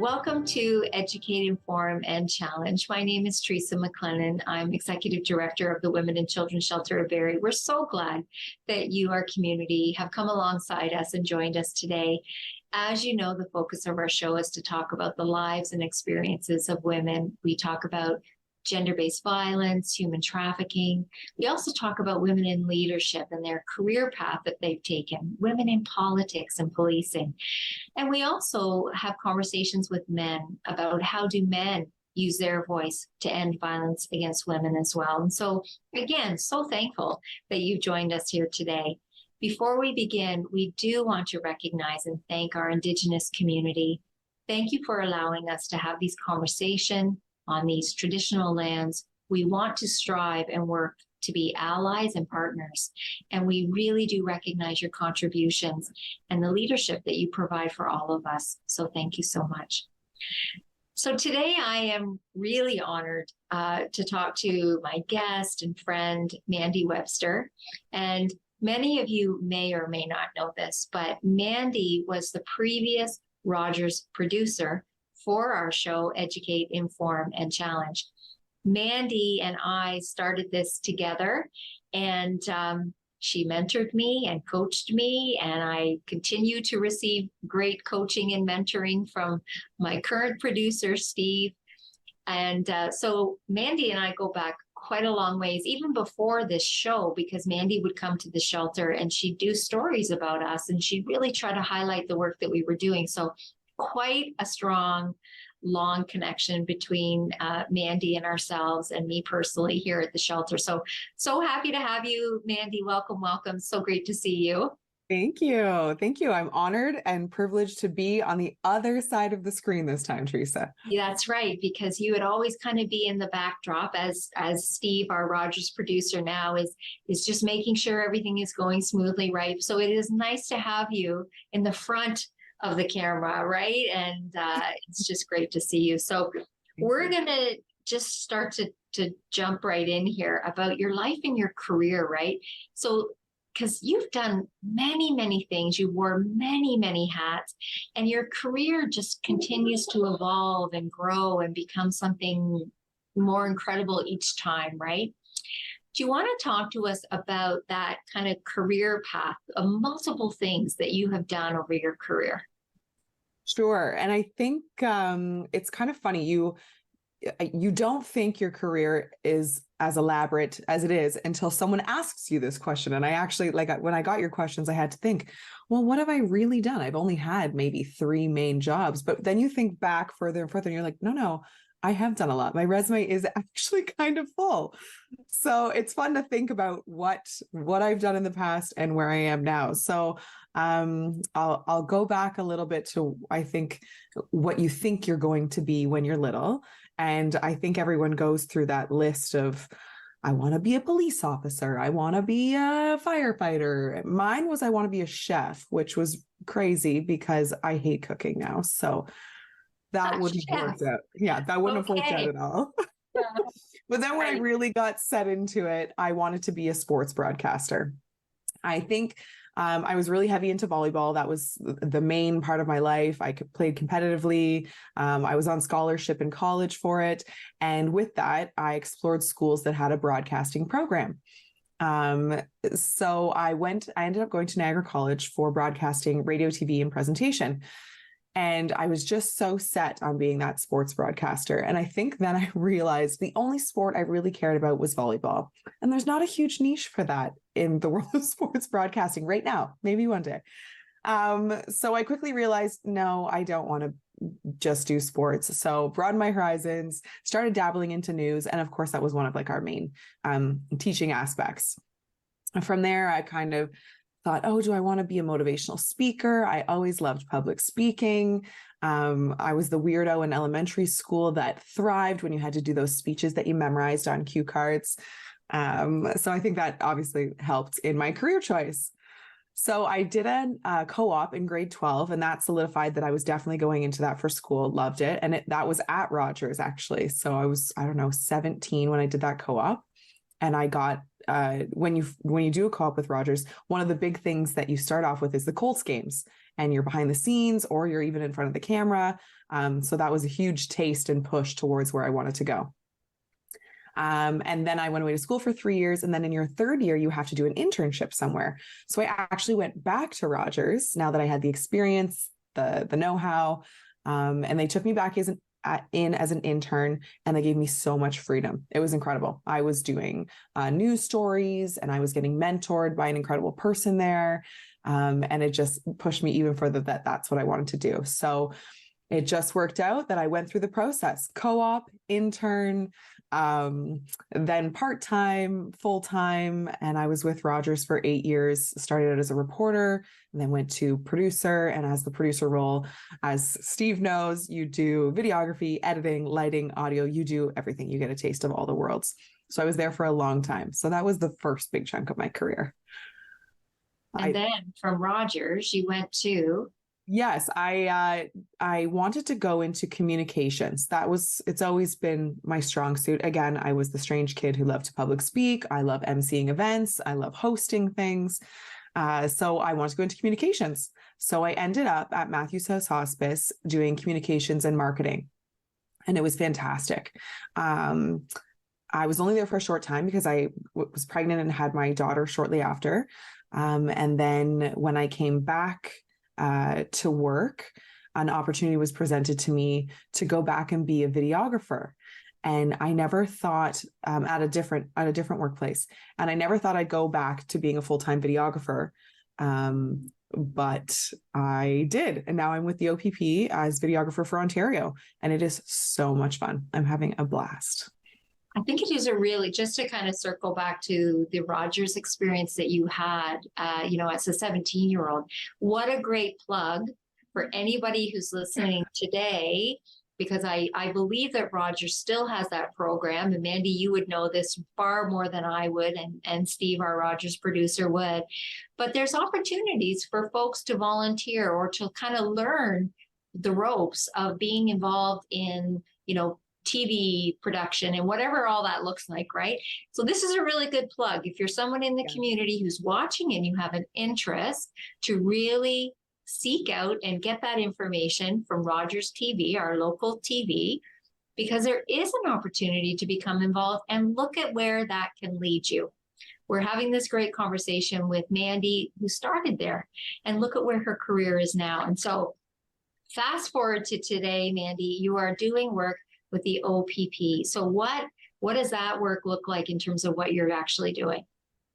Welcome to Educate, Inform, and Challenge. My name is Teresa MacLennan. I'm Executive Director of the Women and Children's Shelter of Barrie. We're so glad that you, our community, have come alongside us and joined us today. As you know, the focus of our show is to talk about the lives and experiences of women. We talk about gender-based violence, human trafficking. We also talk about women in leadership and their career path that they've taken, women in politics and policing. And we also have conversations with men about how do men use their voice to end violence against women as well. And so, again, so thankful that you've joined us here today. Before we begin, we do want to recognize and thank our Indigenous community. Thank you for allowing us to have these conversations on these traditional lands. We want to strive and work to be allies and partners. And we really do recognize your contributions and the leadership that you provide for all of us. So thank you so much. So today I am really honored to talk to my guest and friend, Mandy Webster. And many of you may or may not know this, but Mandy was the previous Rogers producer for our show, Educate, Inform, and Challenge. Mandy and I started this together, and she mentored me and coached me, and I continue to receive great coaching and mentoring from my current producer, Steve. And so Mandy and I go back quite a long ways, even before this show, because Mandy would come to the shelter and she'd do stories about us, and she'd really try to highlight the work that we were doing. So quite a strong, long connection between Mandy and ourselves and me personally here at the shelter. So happy to have you, Mandy. Welcome, welcome. So great to see you. Thank you. Thank you. I'm honored and privileged to be on the other side of the screen this time, Teresa. Yeah, that's right, because you would always kind of be in the backdrop as Steve, our Rogers producer now, is just making sure everything is going smoothly, right? So it is nice to have you in the front of the camera, right? And it's just great to see you. So we're going to just start to jump right in here about your life and your career, right? So, because you've done many, many things, you wore many, many hats, and your career just continues to evolve and grow and become something more incredible each time, right? Do you want to talk to us about that kind of career path of multiple things that you have done over your career? Sure. And I think it's kind of funny. You don't think your career is as elaborate as it is until someone asks you this question. And I actually, when I got your questions, I had to think, well, what have I really done? I've only had maybe 3 main jobs. But then you think back further and further and you're like, no, I have done a lot. My resume is actually kind of full. So it's fun to think about what I've done in the past and where I am now. So I'll go back a little bit to, I think, what you think you're going to be when you're little. And I think everyone goes through that list of, I want to be a police officer. I want to be a firefighter. Mine was, I want to be a chef, which was crazy because I hate cooking now. So that wouldn't have worked out. Yeah, that wouldn't have worked out at all. Yeah. But then when I really got set into it, I wanted to be a sports broadcaster. I think I was really heavy into volleyball. That was the main part of my life. I played competitively. I was on scholarship in college for it. And with that, I explored schools that had a broadcasting program. So I ended up going to Niagara College for broadcasting, radio, TV, and presentation. And I was just so set on being that sports broadcaster. And I think then I realized the only sport I really cared about was volleyball. And there's not a huge niche for that in the world of sports broadcasting right now, maybe one day. So I quickly realized, no, I don't want to just do sports. So broadened my horizons, started dabbling into news. And of course, that was one of our main teaching aspects. And from there, I kind of thought, oh, do I want to be a motivational speaker? I always loved public speaking. I was the weirdo in elementary school that thrived when you had to do those speeches that you memorized on cue cards. So I think that obviously helped in my career choice. So I did a co-op in grade 12, and that solidified that I was definitely going into that for school. Loved it. And that was at Rogers, actually. So I was, 17 when I did that co-op. And I got when you do a co-op with Rogers, one of the big things that you start off with is the Colts games, and you're behind the scenes or you're even in front of the camera. So that was a huge taste and push towards where I wanted to go. And then I went away to school for 3 years. And then in your third year, you have to do an internship somewhere. So I actually went back to Rogers now that I had the experience, the know-how. And they took me back as an intern, and they gave me so much freedom. It was incredible. I was doing news stories, and I was getting mentored by an incredible person there. And it just pushed me even further that that's what I wanted to do. So it just worked out that I went through the process: co-op, intern, then part-time, full-time. And I was with Rogers for 8 years, started out as a reporter, and then went to producer. And as the producer role, as Steve knows, you do videography, editing, lighting, audio, you do everything. You get a taste of all the worlds. So I was there for a long time. So that was the first big chunk of my career. And then from Rogers, you went to... Yes, I wanted to go into communications. It's always been my strong suit. Again, I was the strange kid who loved to public speak. I love emceeing events. I love hosting things. So I wanted to go into communications. So I ended up at Matthew's House Hospice doing communications and marketing. And it was fantastic. I was only there for a short time because I was pregnant and had my daughter shortly after. And then when I came back to work, an opportunity was presented to me to go back and be a videographer. And I never thought at a different workplace, and I never thought I'd go back to being a full-time videographer. But I did. And now I'm with the OPP as videographer for Ontario. And it is so much fun. I'm having a blast. I think it is just to kind of circle back to the Rogers experience that you had, as a 17-year-old. What a great plug for anybody who's listening today, because I believe that Rogers still has that program. And Mandy, you would know this far more than I would, and Steve, our Rogers producer, would. But there's opportunities for folks to volunteer or to kind of learn the ropes of being involved in, TV production and whatever all that looks like, right? So this is a really good plug. If you're someone in the community who's watching and you have an interest, to really seek out and get that information from Rogers TV, our local TV, because there is an opportunity to become involved, and look at where that can lead you. We're having this great conversation with Mandy, who started there, and look at where her career is now. And so fast forward to today, Mandy, you are doing work with the OPP. So what does that work look like in terms of what you're actually doing?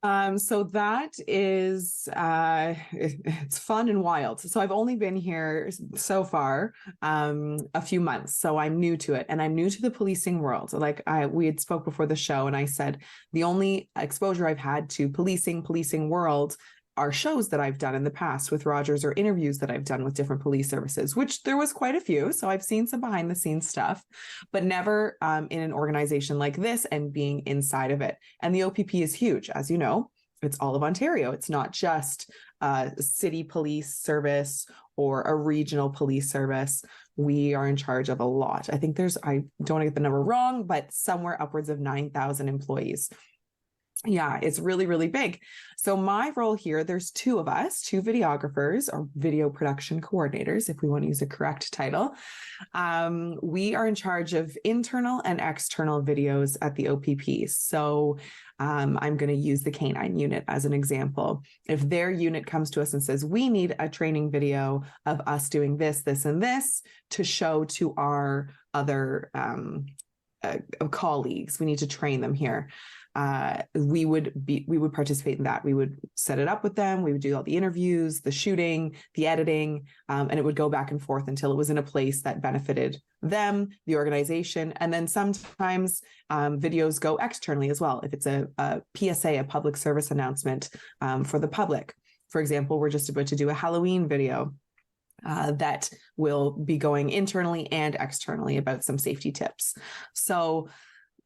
So that is, it's fun and wild. So I've only been here so far, a few months. So I'm new to it, and I'm new to the policing world. Like we had spoke before the show, and I said, the only exposure I've had to policing world are shows that I've done in the past with Rogers, or interviews that I've done with different police services, which there was quite a few. So I've seen some behind the scenes stuff, but never in an organization like this and being inside of it. And the OPP is huge. As you know, it's all of Ontario. It's not just a city police service or a regional police service. We are in charge of a lot. I think I don't want to get the number wrong, but somewhere upwards of 9,000 employees. Yeah, it's really, really big. So my role here, there's two of us, two videographers, or video production coordinators, if we want to use a correct title. We are in charge of internal and external videos at the OPP. So I'm going to use the K9 unit as an example. If their unit comes to us and says, we need a training video of us doing this, this, and this to show to our other colleagues, we need to train them here. We would participate in that. We would set it up with them. We would do all the interviews, the shooting, the editing, and it would go back and forth until it was in a place that benefited them, the organization. And then sometimes videos go externally as well. If it's a PSA, a public service announcement for the public. For example, we're just about to do a Halloween video that will be going internally and externally about some safety tips. So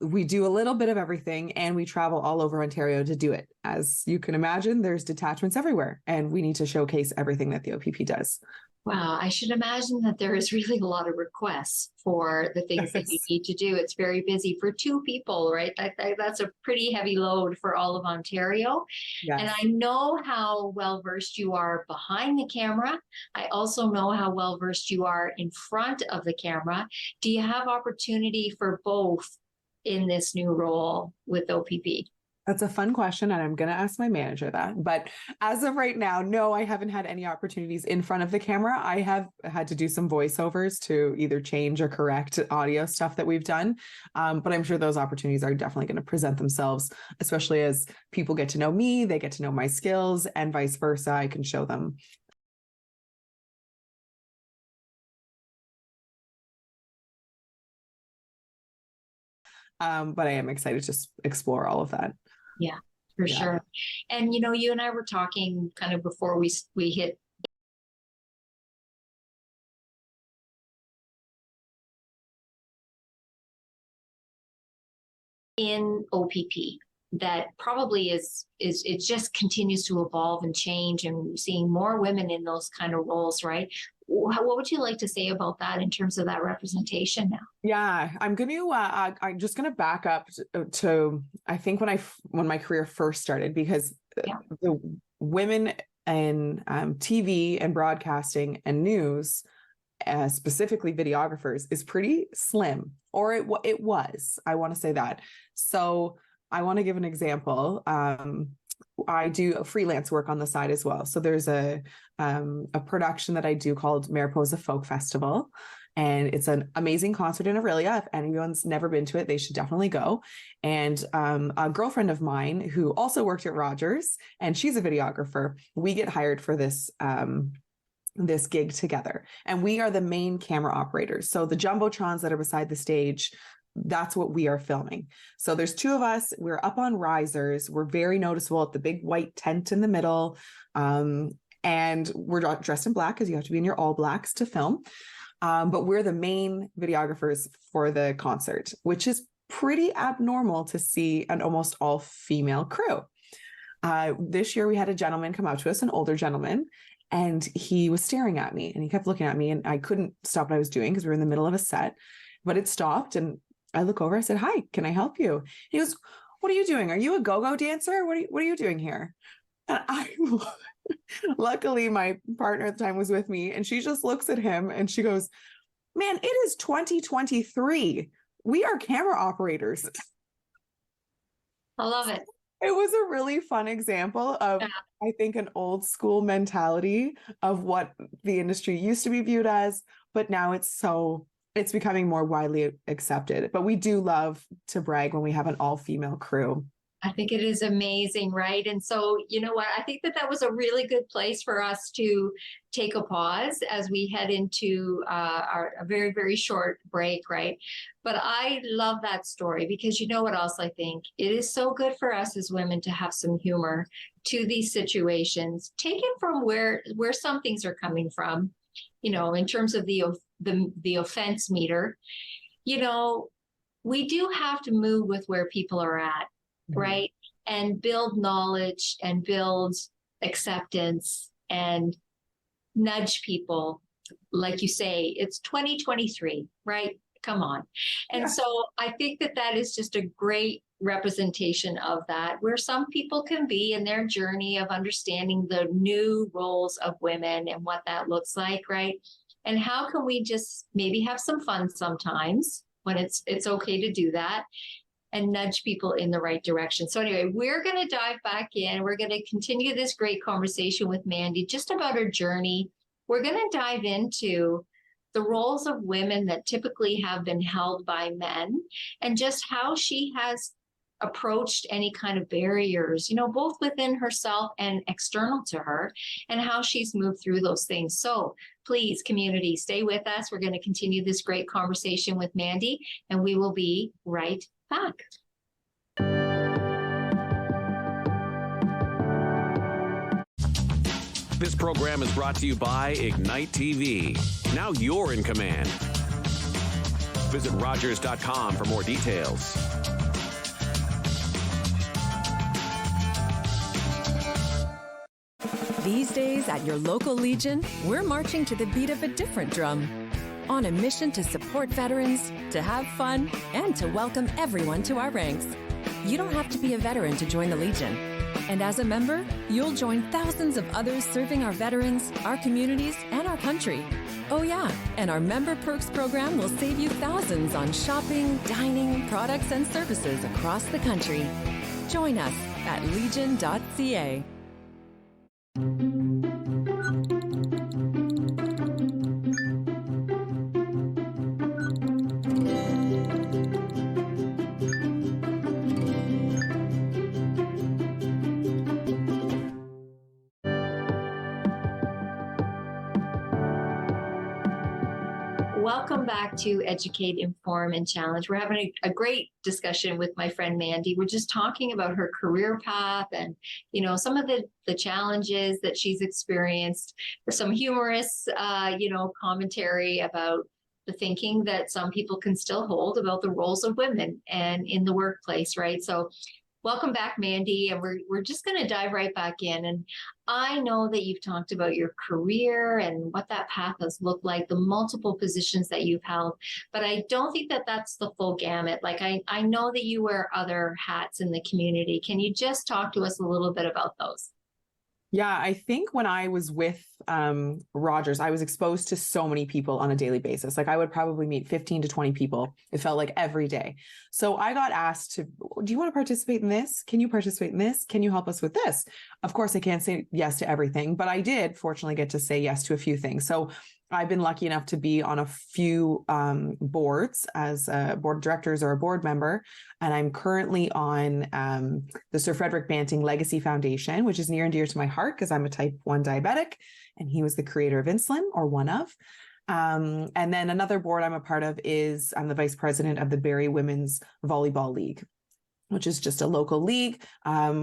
we do a little bit of everything, and we travel all over Ontario to do it. As you can imagine, there's detachments everywhere, and we need to showcase everything that the OPP does. Wow, I should imagine that there is really a lot of requests for the things that you Yes. need to do. It's very busy for two people, right? That's a pretty heavy load for all of Ontario. And Yes. I know how well versed you are behind the camera. I also know how well versed you are in front of the camera. Do you have opportunity for both in this new role with OPP? That's a fun question, and I'm going to ask my manager that. But as of right now, no, I haven't had any opportunities in front of the camera. I have had to do some voiceovers to either change or correct audio stuff that we've done. But I'm sure those opportunities are definitely going to present themselves, especially as people get to know me, they get to know my skills, and vice versa. I can show them. But I am excited to explore all of that. Yeah, for Yeah. sure. And you and I were talking kind of before we hit in OPP that probably is it just continues to evolve and change, and seeing more women in those kind of roles, right? What would you like to say about that in terms of that representation now? Yeah, I'm just gonna back up to I think when my career first started, because Yeah. the women in TV and broadcasting and news, specifically videographers, is pretty slim, or it was. I want to say that. So I want to give an example. I do freelance work on the side as well. So there's a production that I do called Mariposa Folk Festival. And it's an amazing concert in Aurelia. If anyone's never been to it, they should definitely go. And a girlfriend of mine who also worked at Rogers, and she's a videographer, we get hired for this gig together, and we are the main camera operators. So the jumbotrons that are beside the stage, that's what we are filming. So there's two of us. We're up on risers. We're very noticeable at the big white tent in the middle. And we're dressed in black, because you have to be in your all blacks to film. But we're the main videographers for the concert, which is pretty abnormal to see an almost all female crew. This year we had a gentleman come up to us, an older gentleman, and he was staring at me, and he kept looking at me, and I couldn't stop what I was doing because we were in the middle of a set, but it stopped. And I look over, I said, "Hi, can I help you?" He goes, "What are you doing? Are you a go-go dancer? What are you doing here?" And luckily my partner at the time was with me, and she just looks at him and she goes, "Man, it is 2023. We are camera operators." I love it. It was a really fun example of, I think, an old school mentality of what the industry used to be viewed as, but now it's becoming more widely accepted. But we do love to brag when we have an all-female crew. I think it is amazing, right? And so, you know what? I think that was a really good place for us to take a pause as we head into a very, very short break, right? But I love that story, because you know what else I think? It is so good for us as women to have some humor to these situations, taken from where some things are coming from, in terms of the offense meter. We do have to move with where people are at, right? And build knowledge and build acceptance and nudge people. Like you say, it's 2023, right? Come on. And so I think that is just a great representation of that, where some people can be in their journey of understanding the new roles of women and what that looks like, right? And how can we just maybe have some fun sometimes when it's okay to do that, and nudge people in the right direction. So anyway, we're going to dive back in. We're going to continue this great conversation with Mandy just about her journey. We're going to dive into the roles of women that typically have been held by men, and just how she has approached any kind of barriers, both within herself and external to her, and how she's moved through those things. So please, community, stay with us. We're going to continue this great conversation with Mandy, and we will be right back. This program is brought to you by Ignite TV. Now you're in command. Visit Rogers.com for more details. These days at your local Legion, we're marching to the beat of a different drum. On a mission to support veterans, to have fun, and to welcome everyone to our ranks. You don't have to be a veteran to join the Legion. And as a member, you'll join thousands of others serving our veterans, our communities, and our country. Oh yeah, and our Member Perks program will save you thousands on shopping, dining, products, and services across the country. Join us at legion.ca. Welcome back to Educate, Inform, and Challenge. We're having a great discussion with my friend Mandy. We're just talking about her career path and, some of the challenges that she's experienced. There's some humorous, commentary about the thinking that some people can still hold about the roles of women and in the workplace, right? So welcome back, Mandy. And we're just going to dive right back in. And I know that you've talked about your career and what that path has looked like, the multiple positions that you've held, but I don't think that that's the full gamut. Like I know that you wear other hats in the community. Can you just talk to us a little bit about those? Yeah, I think when I was with Rogers, I was exposed to so many people on a daily basis. Like I would probably meet 15 to 20 people. It felt like every day. So I got asked to, do you want to participate in this? Can you participate in this? Can you help us with this? Of course, I can't say yes to everything, but I did fortunately get to say yes to a few things. So I've been lucky enough to be on a few boards as a board of directors or a board member. And I'm currently on the Sir Frederick Banting Legacy Foundation, which is near and dear to my heart because I'm a type 1 diabetic and he was the creator of insulin, or one of. And then another board I'm a part of is I'm the vice president of the Barrie Women's Volleyball League, which is just a local league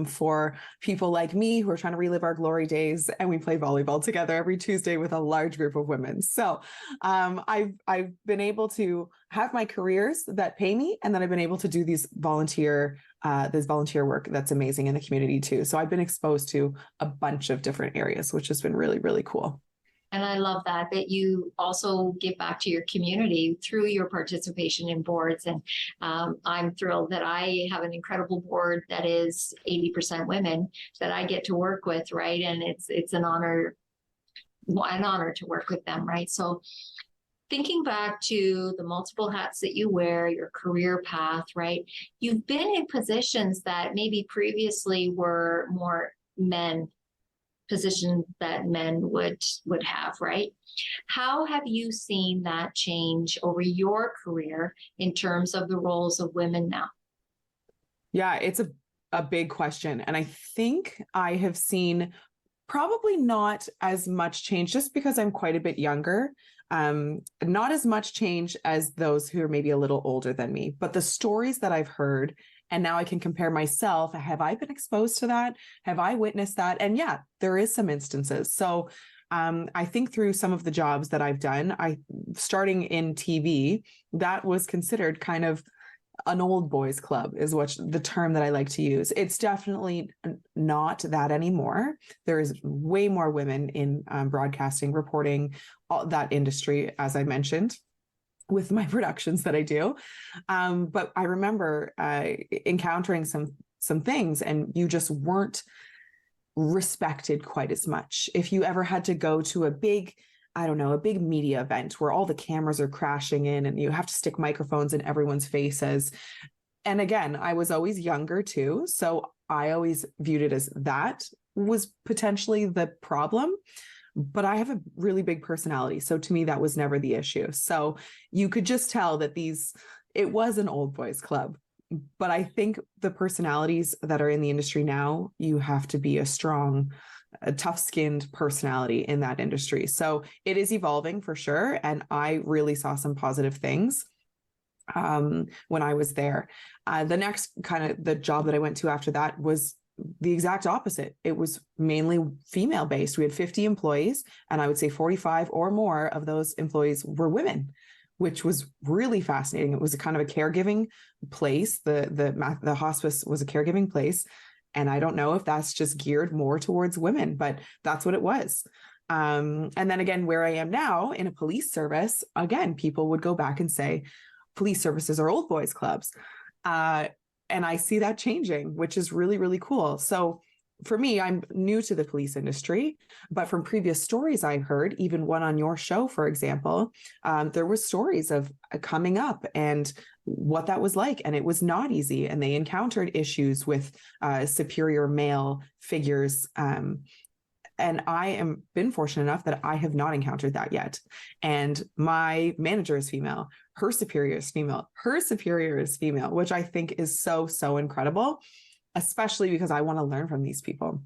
for people like me who are trying to relive our glory days. And we play volleyball together every Tuesday with a large group of women. So I've been able to have my careers that pay me. And then I've been able to do this volunteer work that's amazing in the community too. So I've been exposed to a bunch of different areas, which has been really, really cool. And I love that you also give back to your community through your participation in boards. And I'm thrilled that I have an incredible board that is 80% women that I get to work with, right? And it's an honor to work with them, right? So thinking back to the multiple hats that you wear, your career path, right? You've been in positions that maybe previously were more position that men would have, right? How have you seen that change over your career in terms of the roles of women now? Yeah, it's a big question. And I think I have seen probably not as much change just because I'm quite a bit younger. Not as much change as those who are maybe a little older than me, but the stories that I've heard, and now I can compare myself. Have I been exposed to that? Have I witnessed that? And yeah, there is some instances. So I think through some of the jobs that I've done, starting in TV, that was considered kind of an old boys club is what the term that I like to use. It's definitely not that anymore. There is way more women in broadcasting, reporting, all that industry, as I mentioned, with my productions that I do. But I remember encountering some things and you just weren't respected quite as much. If you ever had to go to a big media event where all the cameras are crashing in and you have to stick microphones in everyone's faces. And again, I was always younger too. So I always viewed it as that was potentially the problem. But I have a really big personality. So to me, that was never the issue. So you could just tell that it was an old boys club. But I think the personalities that are in the industry now, you have to be a tough-skinned personality in that industry. So it is evolving for sure. And I really saw some positive things when I was there. The next the job that I went to after that was the exact opposite. It was mainly female based. We had 50 employees and I would say 45 or more of those employees were women, which was really fascinating. It was a kind of a caregiving place. The hospice was a caregiving place. And I don't know if that's just geared more towards women, but that's what it was. And then again, where I am now in a police service, again, people would go back and say, police services are old boys clubs. And I see that changing, which is really, really cool. So for me, I'm new to the police industry, but from previous stories I heard, even one on your show, for example, there were stories of coming up and what that was like. And it was not easy. And they encountered issues with superior male figures. And I am been fortunate enough that I have not encountered that yet. And my manager is female, her superior is female, which I think is so, so incredible, especially because I want to learn from these people.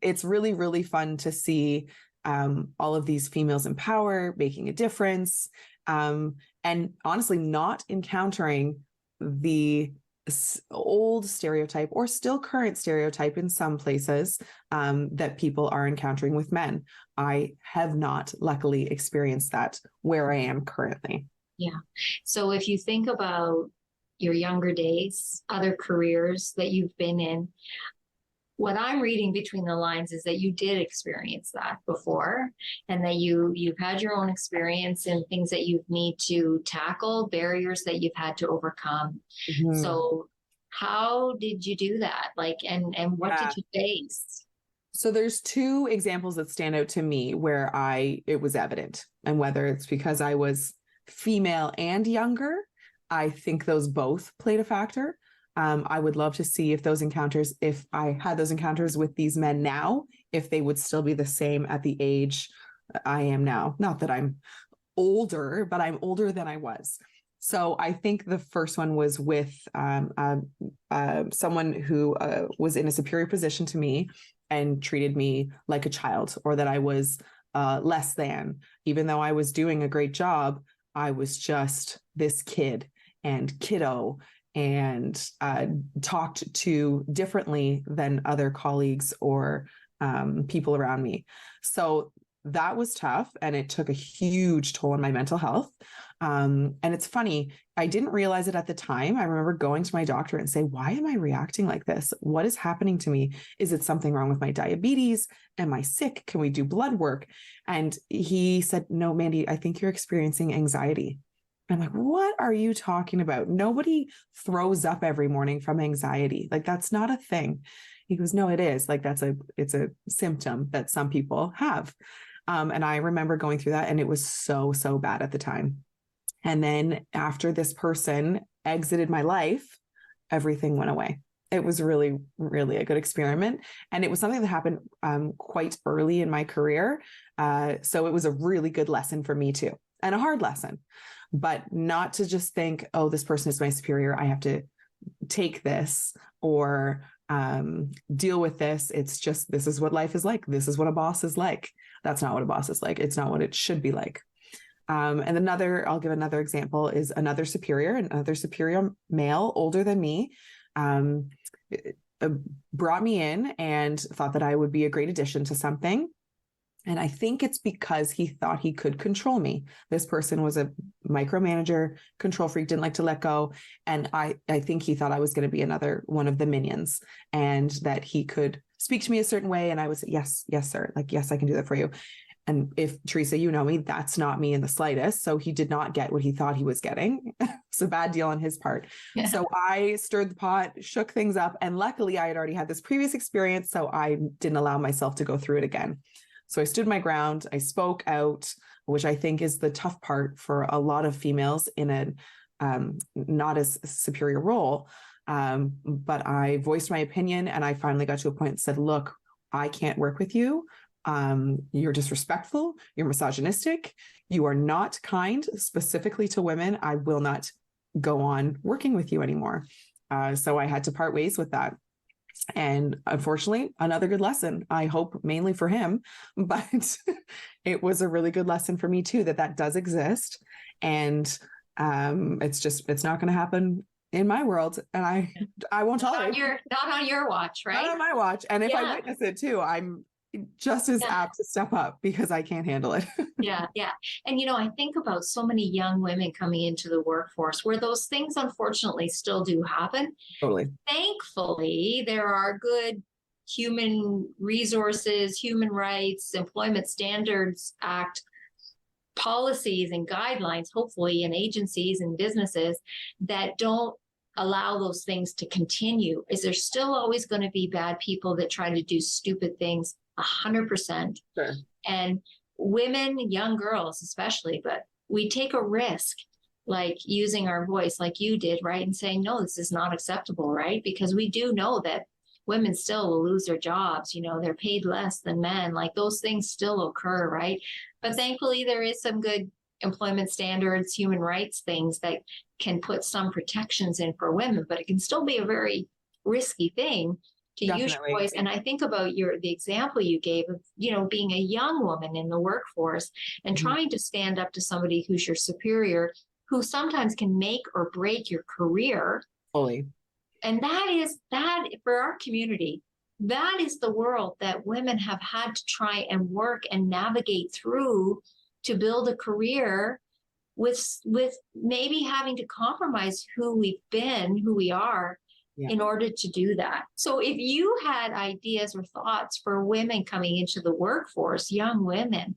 It's really, really fun to see all of these females in power, making a difference, and honestly not encountering the old stereotype or still current stereotype in some places that people are encountering with men. I have not luckily experienced that where I am currently. Yeah. So if you think about your younger days, other careers that you've been in, what I'm reading between the lines is that you did experience that before, and that you've had your own experience and things that you need to tackle, barriers that you've had to overcome. Mm-hmm. So how did you do that? Like, and what did you face? So there's two examples that stand out to me where it was evident, and whether it's because I was female and younger, I think those both played a factor. I would love to see if I had those encounters with these men now, if they would still be the same at the age I am now. Not that I'm older, but I'm older than I was. So I think the first one was with someone who was in a superior position to me and treated me like a child, or that I was less than. Even though I was doing a great job, I was just this kid and kiddo, and talked to differently than other colleagues or people around me. So that was tough, and it took a huge toll on my mental health. And it's funny, I didn't realize it at the time. I remember going to my doctor and say, why am I reacting like this? What is happening to me? Is it something wrong with my diabetes? Am I sick? Can we do blood work? And he said, no, Mandy, I think you're experiencing anxiety. I'm like, what are you talking about? Nobody throws up every morning from anxiety. Like, that's not a thing. He goes, no, it is. Like, it's a symptom that some people have. And I remember going through that, and it was so, so bad at the time. And then after this person exited my life, everything went away. It was really, really a good experiment. And it was something that happened quite early in my career. So it was a really good lesson for me too, and a hard lesson. But not to just think, oh, this person is my superior, I have to take this or deal with this. It's just, this is what life is like. This is what a boss is like. That's not what a boss is like. It's not what it should be like. And I'll give another example, is another superior male, older than me, brought me in and thought that I would be a great addition to something. And I think it's because he thought he could control me. This person was a micromanager, control freak, didn't like to let go. And I think he thought I was going to be another one of the minions, and that he could speak to me a certain way. And I would say, yes, sir. Like, yes, I can do that for you. And if Teresa, you know me, that's not me in the slightest. So he did not get what he thought he was getting. It's a bad deal on his part. Yeah. So I stirred the pot, shook things up. And luckily I had already had this previous experience, so I didn't allow myself to go through it again. So I stood my ground. I spoke out, which I think is the tough part for a lot of females in a not as superior role. But I voiced my opinion, and I finally got to a point and said, look, I can't work with you. You're disrespectful. You're misogynistic. You are not kind specifically to women. I will not go on working with you anymore. So I had to part ways with that. And unfortunately, another good lesson, I hope mainly for him, but it was a really good lesson for me too, that does exist. And it's not going to happen in my world. And I won't tolerate it. Not on your watch, right? Not on my watch. And if I witness it too, just as Yeah. apt to step up because I can't handle it. Yeah, yeah. And I think about so many young women coming into the workforce where those things unfortunately still do happen. Totally. Thankfully, there are good human resources, human rights, Employment Standards Act policies and guidelines, hopefully, in agencies and businesses that don't allow those things to continue. Is there still always going to be bad people that try to do stupid things? 100%. Sure. And women, young girls especially, but we take a risk, like using our voice like you did, right? And saying, no, this is not acceptable, right? Because we do know that women still will lose their jobs. They're paid less than men. Like those things still occur, right? But thankfully, there is some good employment standards, human rights things that can put some protections in for women, but it can still be a very risky thing to use your voice. And I think about the example you gave of, being a young woman in the workforce and trying to stand up to somebody who's your superior, who sometimes can make or break your career. Fully. And that for our community, that is the world that women have had to try and work and navigate through to build a career with maybe having to compromise who we've been, who we are, in order to do that. So if you had ideas or thoughts for women coming into the workforce, young women,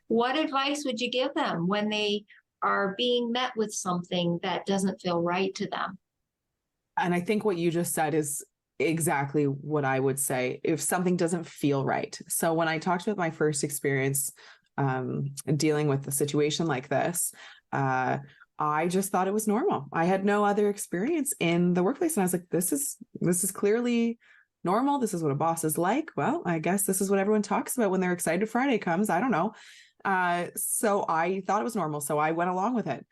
what advice would you give them when they are being met with something that doesn't feel right to them? And I think what you just said is exactly what I would say if something doesn't feel right. So when I talked about my first experience dealing with a situation like this, I just thought it was normal. I had no other experience in the workplace. And I was like, this is clearly normal. This is what a boss is like. Well, I guess this is what everyone talks about when they're excited Friday comes. I don't know. So I thought it was normal. So I went along with it.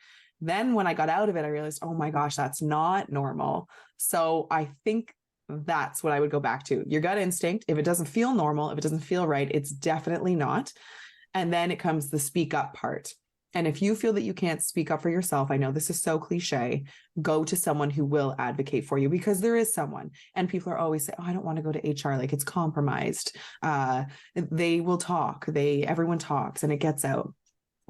Then when I got out of it, I realized, oh my gosh, that's not normal. So I think that's what I would go back to. Your gut instinct. If it doesn't feel normal, if it doesn't feel right, it's definitely not. And then it comes the speak up part. And if you feel that you can't speak up for yourself, I know this is so cliche, go to someone who will advocate for you, because there is someone. And people are always saying, oh, I don't want to go to HR. Like it's compromised. They will talk. Everyone talks and it gets out.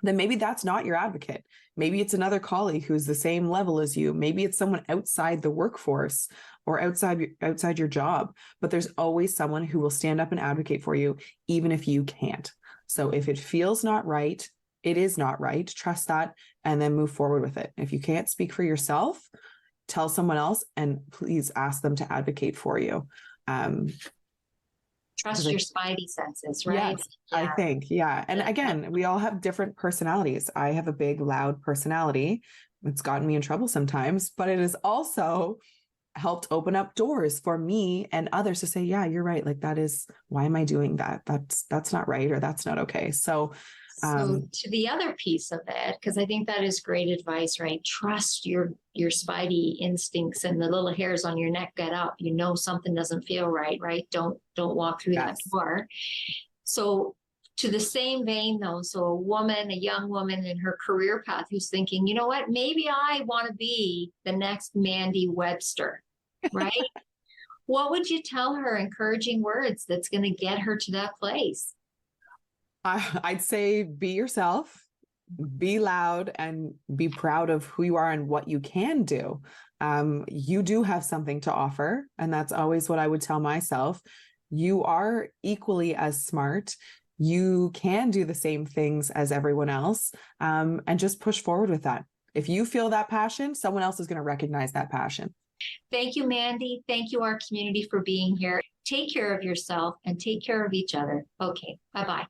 Then maybe that's not your advocate. Maybe it's another colleague who's the same level as you. Maybe it's someone outside the workforce or outside your job. But there's always someone who will stand up and advocate for you, even if you can't. So if it feels not right, it is not right. Trust that and then move forward with it. If you can't speak for yourself, tell someone else and please ask them to advocate for you. Trust your spidey senses, right? Yes, yeah. I think, yeah. And again, we all have different personalities. I have a big, loud personality. It's gotten me in trouble sometimes, but it has also helped open up doors for me and others to say, yeah, you're right. Like why am I doing that? That's not right. Or that's not okay. So to the other piece of it, because I think that is great advice, right? Trust your spidey instincts and the little hairs on your neck get up. Something doesn't feel right, right? Don't walk through that door. So to the same vein though, so a young woman in her career path who's thinking, you know what, maybe I want to be the next Mandy Webster, right? What would you tell her, encouraging words that's going to get her to that place? I'd say be yourself, be loud, and be proud of who you are and what you can do. You do have something to offer. And that's always what I would tell myself. You are equally as smart. You can do the same things as everyone else, and just push forward with that. If you feel that passion, someone else is going to recognize that passion. Thank you, Mandy. Thank you, our community, for being here. Take care of yourself and take care of each other. Okay, bye-bye.